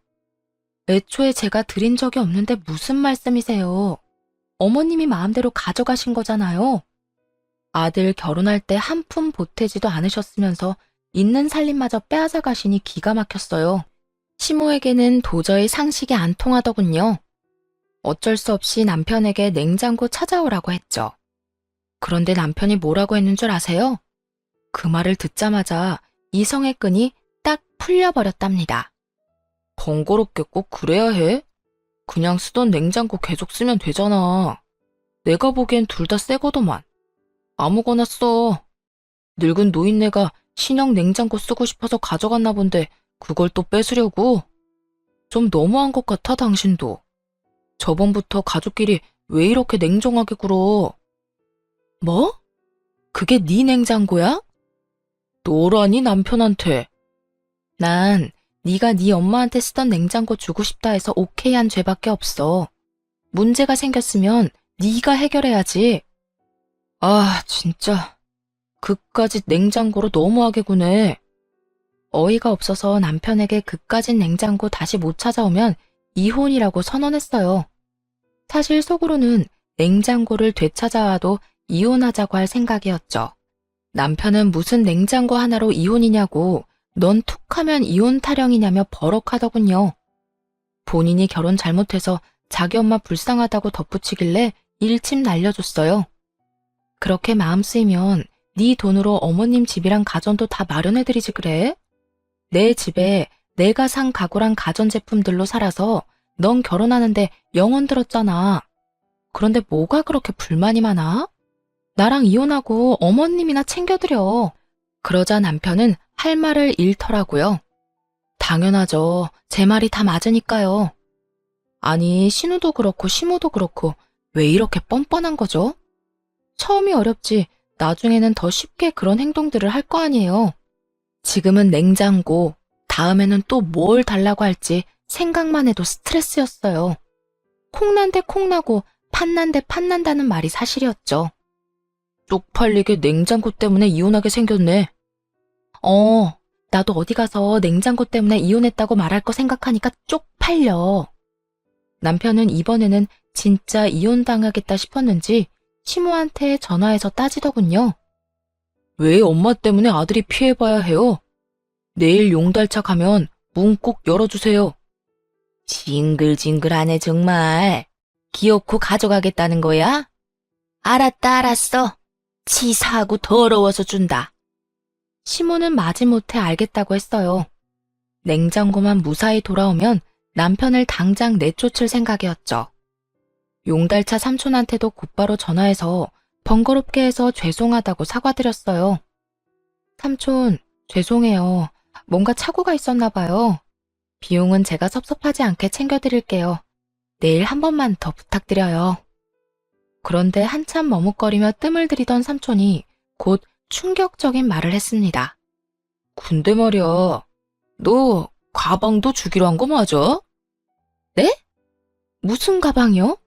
애초에 제가 드린 적이 없는데 무슨 말씀이세요? 어머님이 마음대로 가져가신 거잖아요. 아들 결혼할 때 한 푼 보태지도 않으셨으면서 있는 살림마저 빼앗아 가시니 기가 막혔어요. 시모에게는 도저히 상식이 안 통하더군요. 어쩔 수 없이 남편에게 냉장고 찾아오라고 했죠. 그런데 남편이 뭐라고 했는 줄 아세요? 그 말을 듣자마자 이성의 끈이 딱 풀려버렸답니다. 번거롭게 꼭 그래야 해? 그냥 쓰던 냉장고 계속 쓰면 되잖아. 내가 보기엔 둘 다 새거더만. 아무거나 써. 늙은 노인네가 신형 냉장고 쓰고 싶어서 가져갔나 본데 그걸 또 뺏으려고? 좀 너무한 것 같아, 당신도. 저번부터 가족끼리 왜 이렇게 냉정하게 굴어? 뭐? 그게 네 냉장고야? 너라니, 남편한테. 난 네가 네 엄마한테 쓰던 냉장고 주고 싶다 해서 오케이 한 죄밖에 없어. 문제가 생겼으면 네가 해결해야지. 아, 진짜. 그까짓 냉장고로 너무하게 구네. 어이가 없어서 남편에게 그까짓 냉장고 다시 못 찾아오면 이혼이라고 선언했어요. 사실 속으로는 냉장고를 되찾아와도 이혼하자고 할 생각이었죠. 남편은 무슨 냉장고 하나로 이혼이냐고 넌 툭하면 이혼 타령이냐며 버럭하더군요. 본인이 결혼 잘못해서 자기 엄마 불쌍하다고 덧붙이길래 일침 날려줬어요. 그렇게 마음 쓰이면 네 돈으로 어머님 집이랑 가전도 다 마련해드리지 그래? 내 집에 내가 산 가구랑 가전제품들로 살아서 넌 결혼하는데 영혼 들었잖아. 그런데 뭐가 그렇게 불만이 많아? 나랑 이혼하고 어머님이나 챙겨드려. 그러자 남편은 할 말을 잃더라고요. 당연하죠. 제 말이 다 맞으니까요. 아니, 신우도 그렇고 시모도 그렇고 왜 이렇게 뻔뻔한 거죠? 처음이 어렵지 나중에는 더 쉽게 그런 행동들을 할 거 아니에요. 지금은 냉장고, 다음에는 또 뭘 달라고 할지 생각만 해도 스트레스였어요. 콩난데 콩나고 팥난데 팥난다는 말이 사실이었죠. 쪽팔리게 냉장고 때문에 이혼하게 생겼네. 나도 어디 가서 냉장고 때문에 이혼했다고 말할 거 생각하니까 쪽팔려. 남편은 이번에는 진짜 이혼당하겠다 싶었는지 시모한테 전화해서 따지더군요. 왜 엄마 때문에 아들이 피해봐야 해요? 내일 용달차 가면 문 꼭 열어주세요. 징글징글하네 정말. 기어코 가져가겠다는 거야? 알았다 알았어. 치사하고 더러워서 준다. 시모는 마지못해 알겠다고 했어요. 냉장고만 무사히 돌아오면 남편을 당장 내쫓을 생각이었죠. 용달차 삼촌한테도 곧바로 전화해서 번거롭게 해서 죄송하다고 사과드렸어요. 삼촌, 죄송해요. 뭔가 착오가 있었나 봐요. 비용은 제가 섭섭하지 않게 챙겨드릴게요. 내일 한 번만 더 부탁드려요. 그런데 한참 머뭇거리며 뜸을 들이던 삼촌이 곧 충격적인 말을 했습니다. 근데 말이야, 너 가방도 주기로 한 거 맞아? 네? 무슨 가방이요?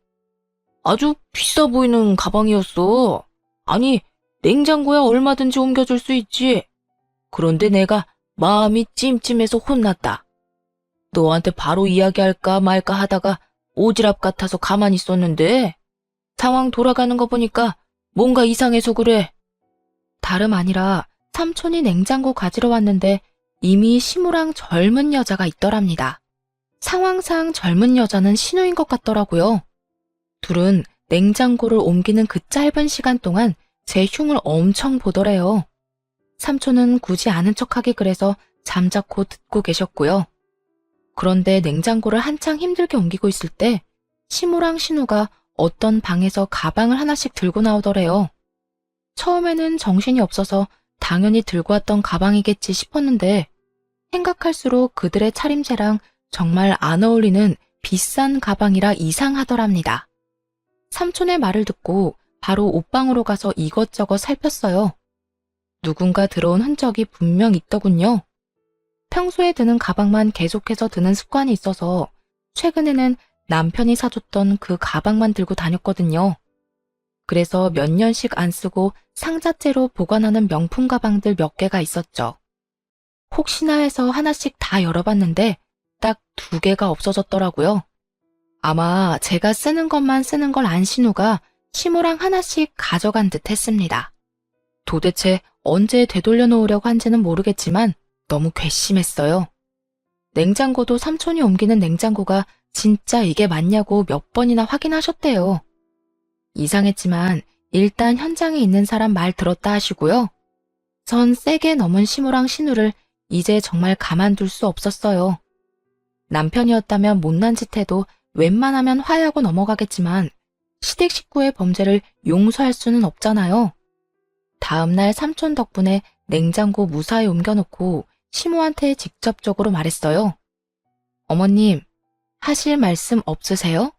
아주 비싸 보이는 가방이었어. 아니, 냉장고에 얼마든지 옮겨줄 수 있지. 그런데 내가 마음이 찜찜해서 혼났다. 너한테 바로 이야기할까 말까 하다가 오지랖 같아서 가만히 있었는데 상황 돌아가는 거 보니까 뭔가 이상해서 그래. 다름 아니라 삼촌이 냉장고 가지러 왔는데 이미 시무랑 젊은 여자가 있더랍니다. 상황상 젊은 여자는 신우인 것 같더라고요. 둘은 냉장고를 옮기는 그 짧은 시간 동안 제 흉을 엄청 보더래요. 삼촌은 굳이 아는 척하기 그래서 잠자코 듣고 계셨고요. 그런데 냉장고를 한창 힘들게 옮기고 있을 때 시무랑 신우가 어떤 방에서 가방을 하나씩 들고 나오더래요. 처음에는 정신이 없어서 당연히 들고 왔던 가방이겠지 싶었는데 생각할수록 그들의 차림새랑 정말 안 어울리는 비싼 가방이라 이상하더랍니다. 삼촌의 말을 듣고 바로 옷방으로 가서 이것저것 살폈어요. 누군가 들어온 흔적이 분명 있더군요. 평소에 드는 가방만 계속해서 드는 습관이 있어서 최근에는 남편이 사줬던 그 가방만 들고 다녔거든요. 그래서 몇 년씩 안 쓰고 상자째로 보관하는 명품 가방들 몇 개가 있었죠. 혹시나 해서 하나씩 다 열어봤는데 딱 2개가 없어졌더라고요. 아마 제가 쓰는 것만 쓰는 걸 안 신우가 시무랑 하나씩 가져간 듯 했습니다. 도대체 언제 되돌려 놓으려고 한지는 모르겠지만 너무 괘씸했어요. 냉장고도 삼촌이 옮기는 냉장고가 진짜 이게 맞냐고 몇 번이나 확인하셨대요. 이상했지만 일단 현장에 있는 사람 말 들었다 하시고요. 전 세게 넘은 시무랑 신우를 이제 정말 가만둘 수 없었어요. 남편이었다면 못난 짓 해도 웬만하면 화해하고 넘어가겠지만 시댁 식구의 범죄를 용서할 수는 없잖아요. 다음날 삼촌 덕분에 냉장고 무사히 옮겨놓고 시무한테 직접적으로 말했어요. 어머님, 하실 말씀 없으세요?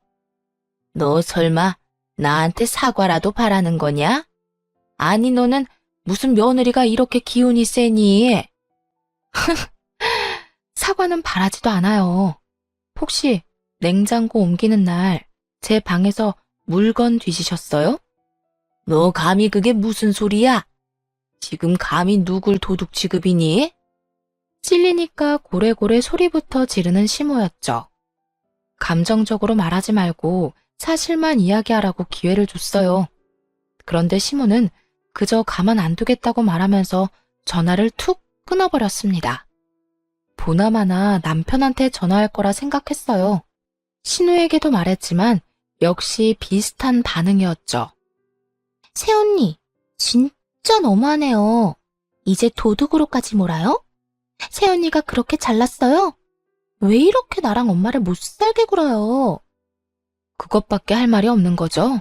너 설마 나한테 사과라도 바라는 거냐? 아니 너는 무슨 며느리가 이렇게 기운이 세니? 사과는 바라지도 않아요. 혹시 냉장고 옮기는 날 제 방에서 물건 뒤지셨어요? 너 감히 그게 무슨 소리야? 지금 감히 누굴 도둑 취급이니? 찔리니까 고래고래 소리부터 지르는 시모였죠. 감정적으로 말하지 말고 사실만 이야기하라고 기회를 줬어요. 그런데 시모는 그저 가만 안 두겠다고 말하면서 전화를 툭 끊어버렸습니다. 보나마나 남편한테 전화할 거라 생각했어요. 신우에게도 말했지만 역시 비슷한 반응이었죠. 새언니, 진짜 너무하네요. 이제 도둑으로까지 몰아요? 새언니가 그렇게 잘났어요? 왜 이렇게 나랑 엄마를 못 살게 굴어요? 그것밖에 할 말이 없는 거죠?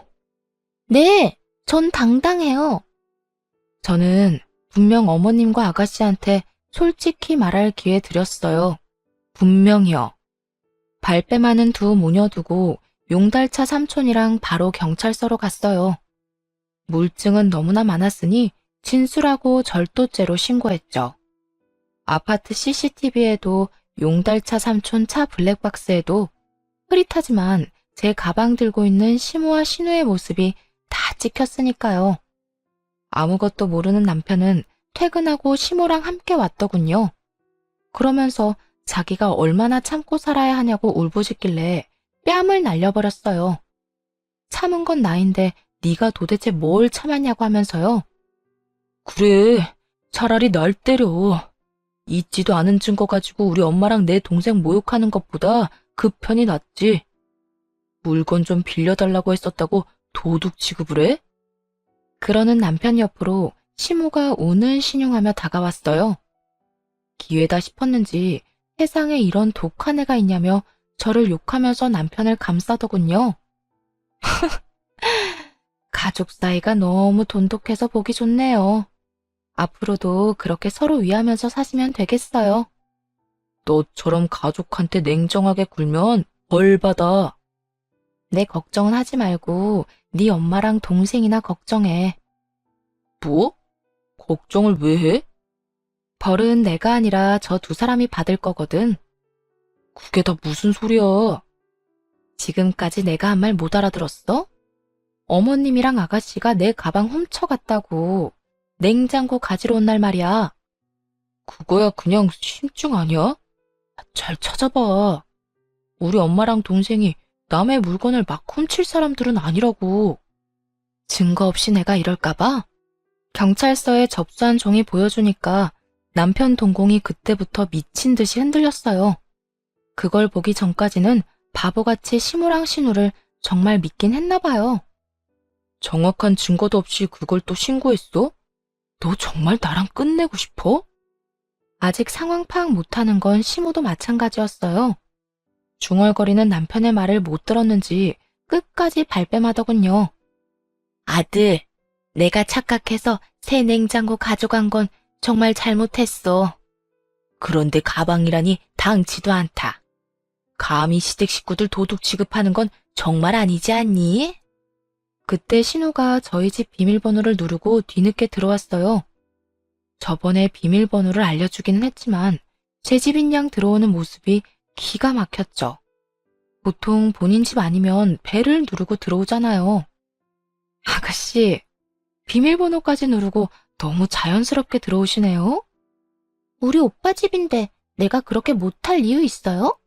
네, 전 당당해요. 저는 분명 어머님과 아가씨한테 솔직히 말할 기회 드렸어요. 분명히요. 발뺌 많은 두 모녀 두고 용달차 삼촌이랑 바로 경찰서로 갔어요. 물증은 너무나 많았으니 진술하고 절도죄로 신고했죠. 아파트 CCTV에도 용달차 삼촌 차 블랙박스에도 흐릿하지만 제 가방 들고 있는 시모와 신우의 모습이 다 찍혔으니까요. 아무것도 모르는 남편은 퇴근하고 시모랑 함께 왔더군요. 그러면서 자기가 얼마나 참고 살아야 하냐고 울부짖길래 뺨을 날려버렸어요. 참은 건 나인데 네가 도대체 뭘 참았냐고 하면서요. 그래, 차라리 날 때려. 있지도 않은 증거 가지고 우리 엄마랑 내 동생 모욕하는 것보다 그 편이 낫지. 물건 좀 빌려달라고 했었다고 도둑 취급을 해? 그러는 남편 옆으로 시모가 우는 신용하며 다가왔어요. 기회다 싶었는지 세상에 이런 독한 애가 있냐며 저를 욕하면서 남편을 감싸더군요. 가족 사이가 너무 돈독해서 보기 좋네요. 앞으로도 그렇게 서로 위하면서 사시면 되겠어요. 너처럼 가족한테 냉정하게 굴면 벌 받아. 내 걱정은 하지 말고 네 엄마랑 동생이나 걱정해. 뭐? 걱정을 왜 해? 벌은 내가 아니라 저 두 사람이 받을 거거든. 그게 다 무슨 소리야? 지금까지 내가 한 말 못 알아들었어? 어머님이랑 아가씨가 내 가방 훔쳐갔다고 냉장고 가지러 온 날 말이야. 그거야 그냥 심증 아니야? 잘 찾아봐. 우리 엄마랑 동생이 남의 물건을 막 훔칠 사람들은 아니라고. 증거 없이 내가 이럴까봐? 경찰서에 접수한 종이 보여주니까 남편 동공이 그때부터 미친 듯이 흔들렸어요. 그걸 보기 전까지는 바보같이 시무랑 신우를 정말 믿긴 했나 봐요. 정확한 증거도 없이 그걸 또 신고했어? 너 정말 나랑 끝내고 싶어? 아직 상황 파악 못하는 건 시무도 마찬가지였어요. 중얼거리는 남편의 말을 못 들었는지 끝까지 발뺌하더군요. 아들, 내가 착각해서 새 냉장고 가져간 건 정말 잘못했어. 그런데 가방이라니 당치도 않다. 감히 시댁 식구들 도둑 취급하는 건 정말 아니지 않니? 그때 신우가 저희 집 비밀번호를 누르고 뒤늦게 들어왔어요. 저번에 비밀번호를 알려주기는 했지만 제 집인 양 들어오는 모습이 기가 막혔죠. 보통 본인 집 아니면 벨을 누르고 들어오잖아요. 아가씨, 비밀번호까지 누르고 너무 자연스럽게 들어오시네요. 우리 오빠 집인데 내가 그렇게 못할 이유 있어요?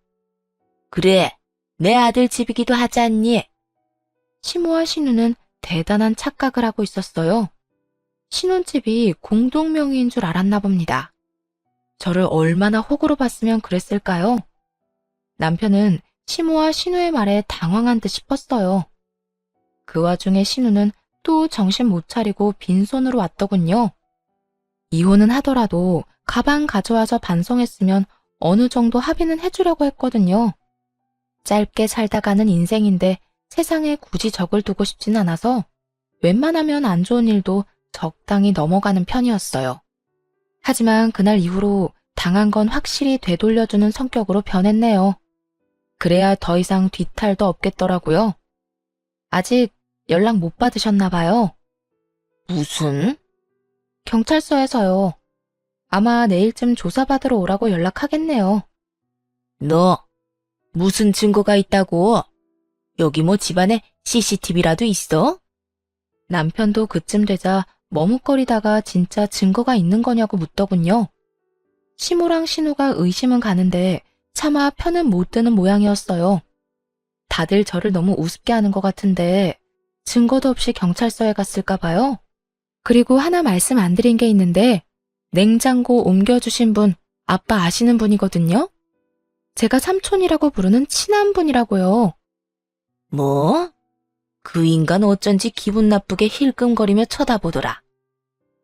그래, 내 아들 집이기도 하지 않니? 시모와 신우는 대단한 착각을 하고 있었어요. 신혼집이 공동명의인 줄 알았나 봅니다. 저를 얼마나 호구로 봤으면 그랬을까요? 남편은 시모와 신우의 말에 당황한 듯 싶었어요. 그 와중에 신우는 또 정신 못 차리고 빈손으로 왔더군요. 이혼은 하더라도 가방 가져와서 반송했으면 어느 정도 합의는 해주려고 했거든요. 짧게 살다 가는 인생인데 세상에 굳이 적을 두고 싶진 않아서 웬만하면 안 좋은 일도 적당히 넘어가는 편이었어요. 하지만 그날 이후로 당한 건 확실히 되돌려주는 성격으로 변했네요. 그래야 더 이상 뒤탈도 없겠더라고요. 아직 연락 못 받으셨나 봐요. 무슨? 경찰서에서요. 아마 내일쯤 조사받으러 오라고 연락하겠네요. 너 무슨 증거가 있다고? 여기 뭐 집안에 CCTV라도 있어? 남편도 그쯤 되자 머뭇거리다가 진짜 증거가 있는 거냐고 묻더군요. 시모랑 신우가 의심은 가는데 차마 편은 못 드는 모양이었어요. 다들 저를 너무 우습게 하는 것 같은데 증거도 없이 경찰서에 갔을까 봐요. 그리고 하나 말씀 안 드린 게 있는데 냉장고 옮겨주신 분 아빠 아시는 분이거든요. 제가 삼촌이라고 부르는 친한 분이라고요. 뭐? 그 인간 어쩐지 기분 나쁘게 힐끔거리며 쳐다보더라.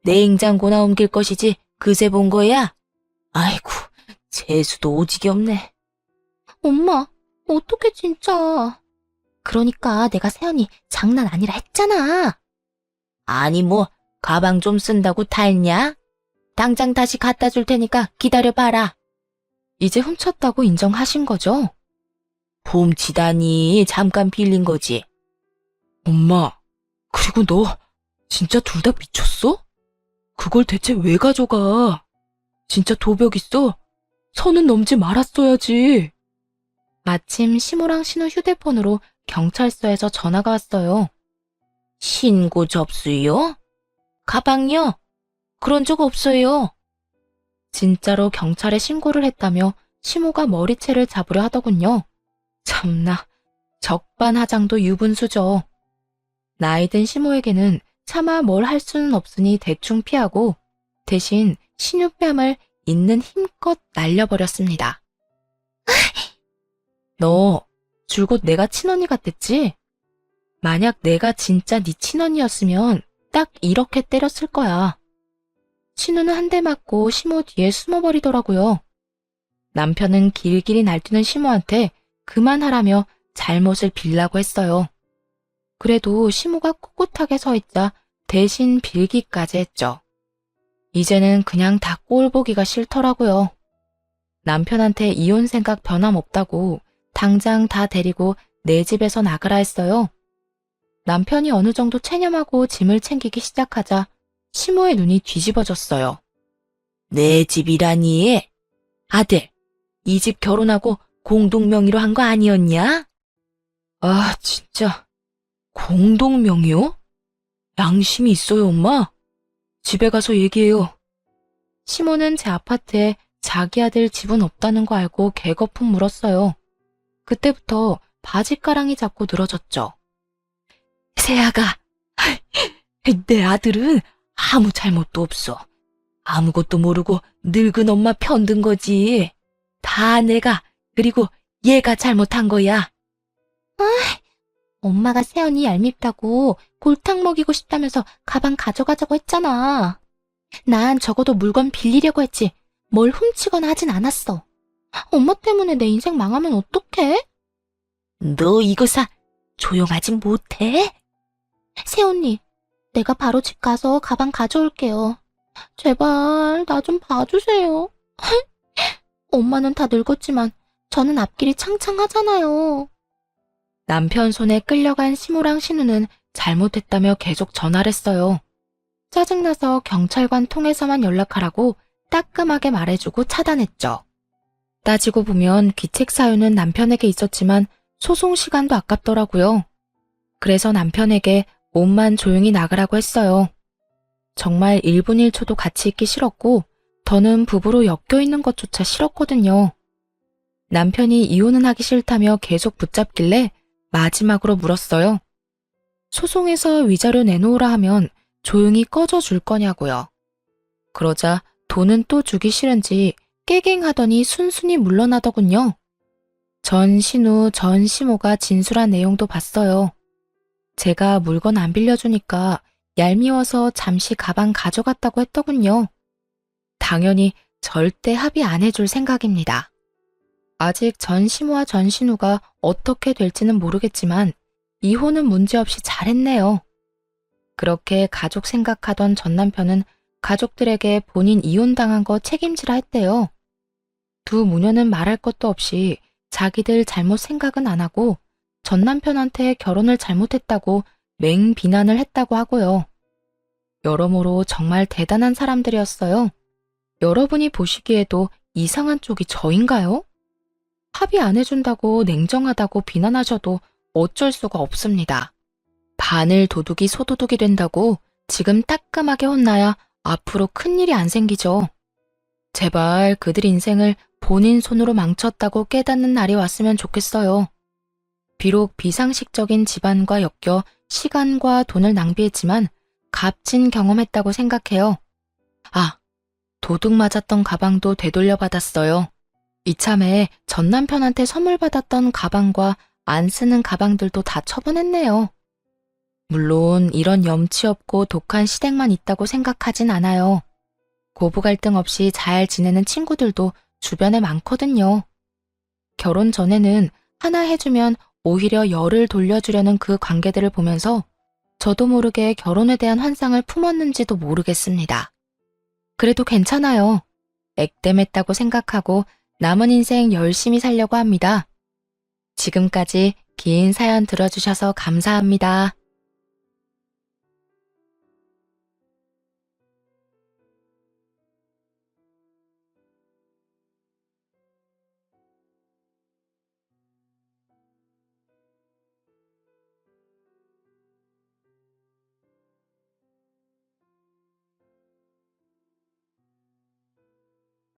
냉장고나 옮길 것이지 그새 본 거야? 아이고, 재수도 오지게 없네. 엄마, 어떡해 진짜. 그러니까 내가 세연이 장난 아니라 했잖아. 아니 뭐 가방 좀 쓴다고 탈냐? 당장 다시 갖다 줄 테니까 기다려봐라. 이제 훔쳤다고 인정하신 거죠? 훔치다니 잠깐 빌린 거지. 엄마, 그리고 너 진짜 둘 다 미쳤어? 그걸 대체 왜 가져가? 진짜 도벽 있어? 선은 넘지 말았어야지. 마침 시모랑 신우 휴대폰으로 경찰서에서 전화가 왔어요. 신고 접수요? 가방요? 그런 적 없어요. 진짜로 경찰에 신고를 했다며 시모가 머리채를 잡으려 하더군요. 참나, 적반하장도 유분수죠. 나이든 시모에게는 차마 뭘 할 수는 없으니 대충 피하고 대신 신우뺨을 있는 힘껏 날려버렸습니다. 너 줄곧 내가 친언니 같댔지? 만약 내가 진짜 네 친언니였으면 딱 이렇게 때렸을 거야. 신우는 한 대 맞고 시모 뒤에 숨어버리더라고요. 남편은 길길이 날뛰는 시모한테 그만하라며 잘못을 빌라고 했어요. 그래도 시모가 꿋꿋하게 서 있자 대신 빌기까지 했죠. 이제는 그냥 다 꼴 보기가 싫더라고요. 남편한테 이혼 생각 변함없다고 당장 다 데리고 내 집에서 나가라 했어요. 남편이 어느 정도 체념하고 짐을 챙기기 시작하자 시모의 눈이 뒤집어졌어요. 내 집이라니? 아들, 이 집 결혼하고 공동명의로 한 거 아니었냐? 아, 진짜. 공동명의요? 양심이 있어요, 엄마? 집에 가서 얘기해요. 시모는 제 아파트에 자기 아들 집은 없다는 거 알고 개거품 물었어요. 그때부터 바짓가랑이 잡고 늘어졌죠. 세아가, 내 아들은 아무 잘못도 없어. 아무것도 모르고 늙은 엄마 편든 거지. 다 내가, 그리고 얘가 잘못한 거야. 엄마가 세연이 얄밉다고 골탕 먹이고 싶다면서 가방 가져가자고 했잖아. 난 적어도 물건 빌리려고 했지. 뭘 훔치거나 하진 않았어. 엄마 때문에 내 인생 망하면 어떡해? 너 이거 조용하지 못해? 새언니, 내가 바로 집 가서 가방 가져올게요. 제발 나 좀 봐주세요. 엄마는 다 늙었지만 저는 앞길이 창창하잖아요. 남편 손에 끌려간 시모랑 신우는 잘못했다며 계속 전화를 했어요. 짜증나서 경찰관 통해서만 연락하라고 따끔하게 말해주고 차단했죠. 따지고 보면 귀책 사유는 남편에게 있었지만 소송 시간도 아깝더라고요. 그래서 남편에게 몸만 조용히 나가라고 했어요. 정말 1분 1초도 같이 있기 싫었고 더는 부부로 엮여있는 것조차 싫었거든요. 남편이 이혼은 하기 싫다며 계속 붙잡길래 마지막으로 물었어요. 소송에서 위자료 내놓으라 하면 조용히 꺼져줄 거냐고요. 그러자 돈은 또 주기 싫은지 깨갱하더니 순순히 물러나더군요. 전 신우, 전 시모가 진술한 내용도 봤어요. 제가 물건 안 빌려주니까 얄미워서 잠시 가방 가져갔다고 했더군요. 당연히 절대 합의 안 해줄 생각입니다. 아직 전 시모와 전 신우가 어떻게 될지는 모르겠지만 이혼은 문제없이 잘했네요. 그렇게 가족 생각하던 전 남편은 가족들에게 본인 이혼당한 거 책임지라 했대요. 두 모녀는 말할 것도 없이 자기들 잘못 생각은 안 하고 전 남편한테 결혼을 잘못했다고 맹비난을 했다고 하고요. 여러모로 정말 대단한 사람들이었어요. 여러분이 보시기에도 이상한 쪽이 저인가요? 합의 안 해준다고 냉정하다고 비난하셔도 어쩔 수가 없습니다. 바늘 도둑이 소도둑이 된다고 지금 따끔하게 혼나야 앞으로 큰일이 안 생기죠. 제발 그들 인생을 본인 손으로 망쳤다고 깨닫는 날이 왔으면 좋겠어요. 비록 비상식적인 집안과 엮여 시간과 돈을 낭비했지만 값진 경험했다고 생각해요. 아, 도둑 맞았던 가방도 되돌려 받았어요. 이참에 전 남편한테 선물 받았던 가방과 안 쓰는 가방들도 다 처분했네요. 물론 이런 염치 없고 독한 시댁만 있다고 생각하진 않아요. 고부 갈등 없이 잘 지내는 친구들도 주변에 많거든요. 결혼 전에는 하나 해주면 오히려 열을 돌려주려는 그 관계들을 보면서 저도 모르게 결혼에 대한 환상을 품었는지도 모르겠습니다. 그래도 괜찮아요. 액땜했다고 생각하고 남은 인생 열심히 살려고 합니다. 지금까지 긴 사연 들어주셔서 감사합니다.